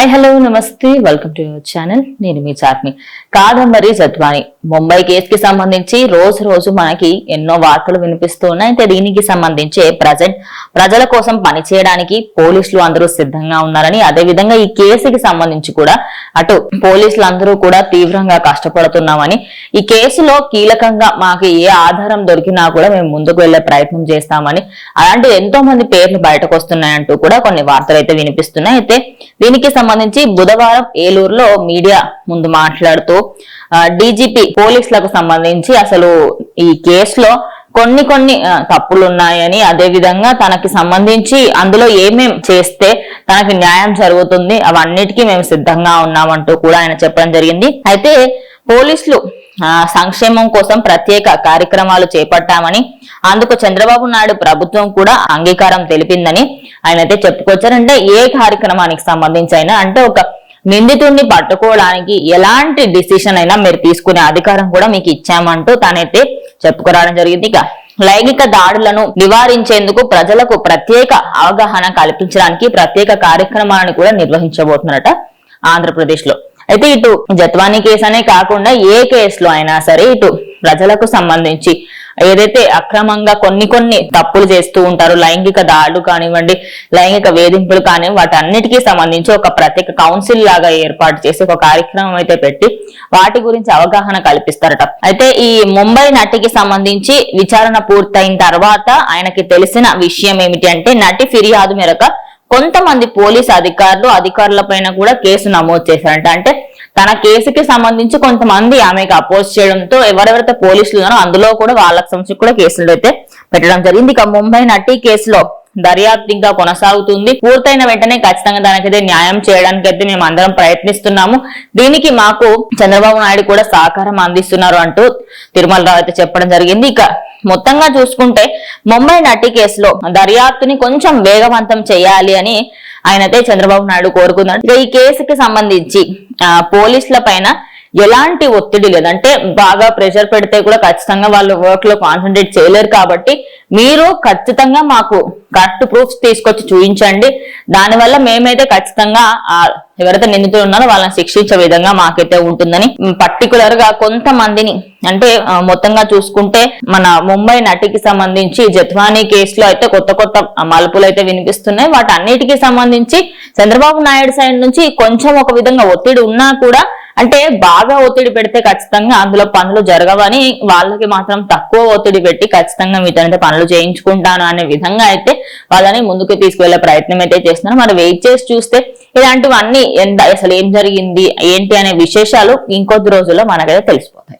Hi hello నమస్తే welcome to your channel. నేను మీ చార్మి. కాదంబరి జత్వాని ముంబై కేసుకి సంబంధించి రోజు మనకి ఎన్నో వార్తలు వినిపిస్తూ ఉన్నాయి. అయితే దీనికి సంబంధించి ప్రజల కోసం పనిచేయడానికి పోలీసులు అందరూ సిద్ధంగా ఉన్నారని, అదే విధంగా ఈ కేసుకి సంబంధించి కూడా అటు పోలీసులు అందరూ కూడా తీవ్రంగా కష్టపడుతున్నామని, ఈ కేసులో కీలకంగా మాకు ఏ ఆధారం దొరికినా కూడా మేము ముందుకు వెళ్లే ప్రయత్నం చేస్తామని, అలాంటి ఎంతో మంది పేర్లు బయటకు వస్తున్నాయంటూ కూడా కొన్ని వార్తలు అయితే వినిపిస్తున్నాయి. అయితే దీనికి సంబంధించి బుధవారం ఏలూరులో మీడియా ముందు మాట్లాడుతూ డీజీపీ పోలీసులకు సంబంధించి అసలు ఈ కేసులో కొన్ని తప్పులు ఉన్నాయని, అదే విధంగా తనకి సంబంధించి అందులో ఏమేం చేస్తే తనకి న్యాయం జరుగుతుంది అవన్నిటికీ మేము సిద్ధంగా ఉన్నామంటూ కూడా ఆయన చెప్పడం జరిగింది. అయితే పోలీసులు సంక్షేమం కోసం ప్రత్యేక కార్యక్రమాలు చేపట్టామని, అందుకు చంద్రబాబు నాయుడు ప్రభుత్వం కూడా అంగీకారం తెలిపిందని ఆయన అయితే చెప్పుకొచ్చారంటే ఏ కార్యక్రమానికి సంబంధించి అయినా అంటే ఒక నిందితుడిని పట్టుకోవడానికి ఎలాంటి డిసిషన్ అయినా మీరు తీసుకునే అధికారం కూడా మీకు ఇచ్చామంటూ తానైతే చెప్పుకురావడం జరిగింది. ఇక లైంగిక దాడులను నివారించేందుకు ప్రజలకు ప్రత్యేక అవగాహన కల్పించడానికి ప్రత్యేక కార్యక్రమాలను కూడా నిర్వహించబోతున్నారట ఆంధ్రప్రదేశ్ లో. అయితే ఇటు జత్వానీ కేసు అనే కాకుండా ఏ కేసులో అయినా సరే ఇటు ప్రజలకు సంబంధించి ఏదైతే అక్రమంగా కొన్ని తప్పులు చేస్తూ ఉంటారో, లైంగిక దాడులు కానివ్వండి, లైంగిక వేధింపులు కానివ్వండి, వాటన్నిటికీ సంబంధించి ఒక ప్రత్యేక కౌన్సిల్ లాగా ఏర్పాటు చేసి ఒక కార్యక్రమం అయితే పెట్టి వాటి గురించి అవగాహన కల్పిస్తారట. అయితే ఈ ముంబై నటికి సంబంధించి విచారణ పూర్తయిన తర్వాత ఆయనకి తెలిసిన విషయం ఏమిటి అంటే, నటి ఫిర్యాదు మేరకు కొంతమంది పోలీస్ అధికారుల పైన కూడా కేసు నమోదు చేశారంట. అంటే తన కేసుకి సంబంధించి కొంతమంది ఆమెకు అపోజ్ చేయడంతో ఎవరెవరైతే పోలీసులు ఉన్నారో అందులో కూడా వాళ్ళకి సంబంధించి కూడా కేసులు అయితే పెట్టడం జరిగింది. ఇక ముంబై నటి కేసులో దర్యాప్తు ఇంకా కొనసాగుతుంది. పూర్తయిన వెంటనే ఖచ్చితంగా దానికైతే న్యాయం చేయడానికి అయితే మేము అందరం ప్రయత్నిస్తున్నాము. దీనికి మాకు చంద్రబాబు నాయుడు కూడా సహకారం అందిస్తున్నారు అంటూ తిరుమల రావు అయితే చెప్పడం జరిగింది. ఇక మొత్తంగా చూసుకుంటే ముంబై నటి కేసులో దర్యాప్తుని కొంచెం వేగవంతం చేయాలి అని ఆయనైతే చంద్రబాబు నాయుడు కోరుకున్నారు. ఇక ఈ కేసుకి సంబంధించి పోలీసుల పైన ఎలాంటి ఒత్తిడి లేదంటే బాగా ప్రెషర్ పెడితే కూడా ఖచ్చితంగా వాళ్ళు వర్క్ లో కాన్సన్ట్రేట్ చేయలేరు. కాబట్టి మీరు ఖచ్చితంగా మాకు కరెక్ట్ ప్రూఫ్స్ తీసుకొచ్చి చూపించండి, దానివల్ల మేమైతే ఖచ్చితంగా ఎవరైతే నిందితులు ఉన్నారో వాళ్ళని శిక్షించే విధంగా మాకైతే ఉంటుందని, పర్టికులర్ గా కొంతమందిని అంటే మొత్తంగా చూసుకుంటే మన ముంబై నటికి సంబంధించి జత్వానీ కేసులో అయితే కొత్త మలుపులు అయితే వినిపిస్తున్నాయి. వాటన్నిటికీ సంబంధించి చంద్రబాబు నాయుడు సైడ్ నుంచి కొంచెం ఒక విధంగా ఒత్తిడి ఉన్నా కూడా, అంటే బాగా ఒత్తిడి పెడితే ఖచ్చితంగా అందులో పనులు జరగవని, వాళ్ళకి మాత్రం తక్కువ ఒత్తిడి పెట్టి ఖచ్చితంగా మీతో పనులు చేయించుకుంటాను అనే విధంగా అయితే వాళ్ళని ముందుకు తీసుకువెళ్లే ప్రయత్నం అయితే చేస్తున్నారు. మరి వెయిట్ చేసి చూస్తే ఇలాంటివన్నీ అసలు ఏం జరిగింది ఏంటి అనే విశేషాలు ఇంకొద్ది రోజుల్లో మనకైతే తెలిసిపోతాయి.